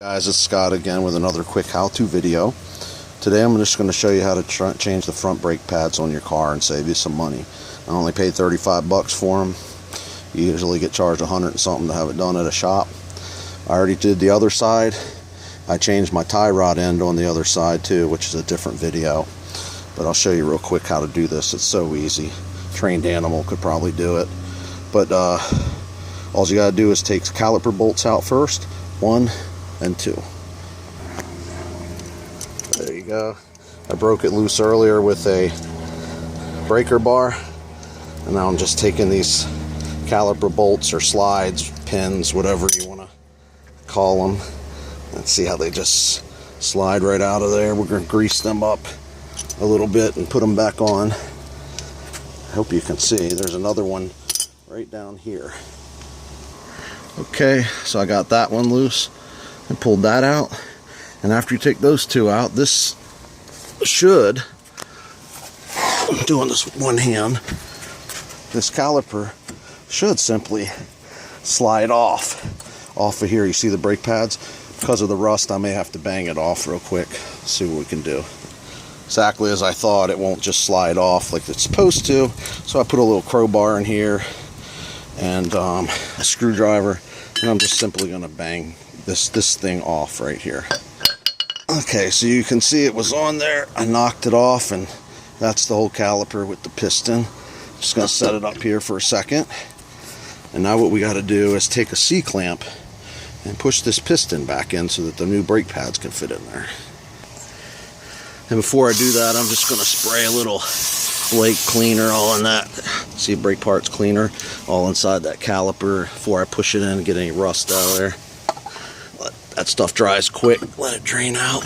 Guys, it's Scott again with another quick how-to video. Today I'm just going to show you how to change the front brake pads on your car and save you some money. I only paid 35 bucks for them. You usually get charged 100 and something to have it done at a shop. I already did the other side. I changed my tie rod end on the other side too, which is a different video. But I'll show you real quick how to do this. It's so easy. Trained animal could probably do it. But all you got to do is take caliper bolts out first. 1 and 2. There you go. I broke it loose earlier with a breaker bar, and now I'm just taking these caliper bolts or slides, pins, whatever you want to call them. Let's see how they just slide right out of there. We're going to grease them up a little bit and put them back on. I hope you can see there's another one right down here. Okay, so I got that one loose and pulled that out, and after you take those two out, this should, I'm doing this with one hand, this caliper should simply slide off of here. You see the brake pads? Because of the rust, I may have to bang it off real quick. See what we can do. Exactly as I thought, it won't just slide off like it's supposed to, so I put a little crowbar in here and a screwdriver, and I'm just simply going to bang this thing off right here. Okay, so you can see it was on there. I knocked it off, and that's the whole caliper with the piston. Just going to set it up here for a second. And now what we got to do is take a C-clamp and push this piston back in so that the new brake pads can fit in there. And before I do that, I'm just going to spray a little Blake cleaner all in that. See, brake parts cleaner all inside that caliper before I push it in and get any rust out of there. Let that stuff dries quick. Let it drain out.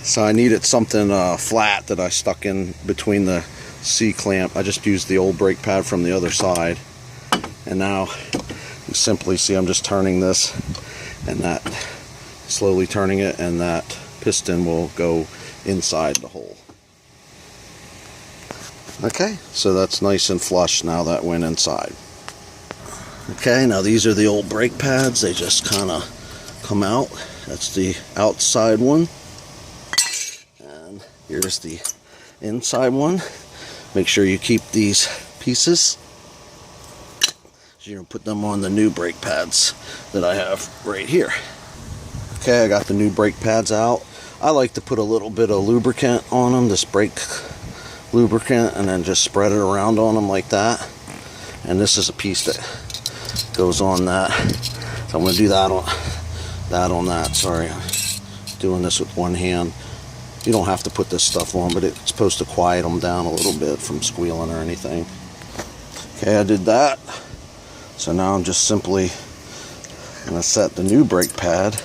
So I needed something flat that I stuck in between the C-clamp. I just used the old brake pad from the other side. And now you simply see I'm just turning this, and that, slowly turning it, and that piston will go inside the hole. Okay, so that's nice and flush now. That went inside. Okay, now these are the old brake pads. They just kind of come out. That's the outside one, and here's the inside one. Make sure you keep these pieces. So you're going to put them on the new brake pads that I have right here. Okay, I got the new brake pads out. I like to put a little bit of lubricant on them, this brake lubricant, and then just spread it around on them like that. And this is a piece that goes on that. So I'm going to do that on that. Sorry, I'm doing this with one hand. You don't have to put this stuff on, but it's supposed to quiet them down a little bit from squealing or anything. Okay, I did that. So now I'm just simply going to set the new brake pad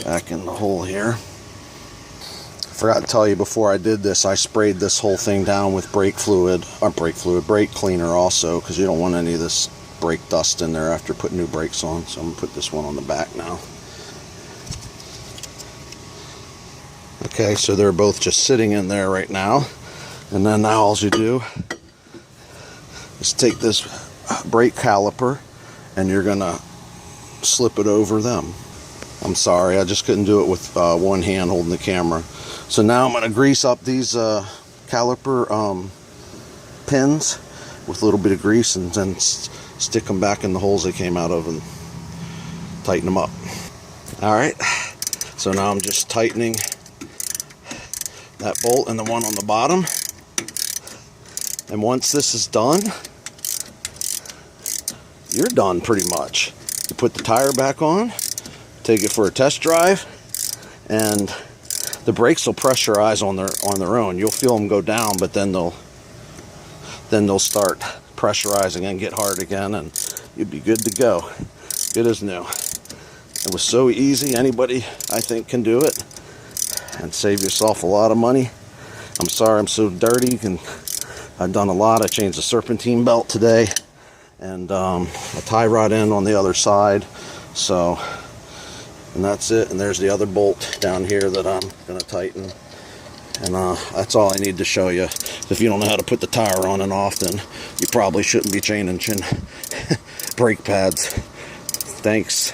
back in the hole here. I forgot to tell you before I did this, I sprayed this whole thing down with brake cleaner also, because you don't want any of this brake dust in there after putting new brakes on. So I'm going to put this one on the back now. Okay, so they're both just sitting in there right now. And then now all you do is take this brake caliper and you're going to slip it over them. I'm sorry, I just couldn't do it with one hand holding the camera. So now I'm going to grease up these caliper pins with a little bit of grease, and then stick them back in the holes they came out of and tighten them up. Alright, so now I'm just tightening that bolt and the one on the bottom. And once this is done, you're done pretty much. You put the tire back on, take it for a test drive, and the brakes will pressurize on their own. You'll feel them go down, but then they'll start pressurizing and get hard again, and you'd be good to go. Good as new. It was so easy. Anybody, I think, can do it and save yourself a lot of money. I'm sorry I'm so dirty. I've done a lot. I changed the serpentine belt today, and a tie rod end on the other side. So, and that's it. And there's the other bolt down here that I'm going to tighten. And that's all I need to show you. If you don't know how to put the tire on and off, then you probably shouldn't be changing brake pads. Thanks.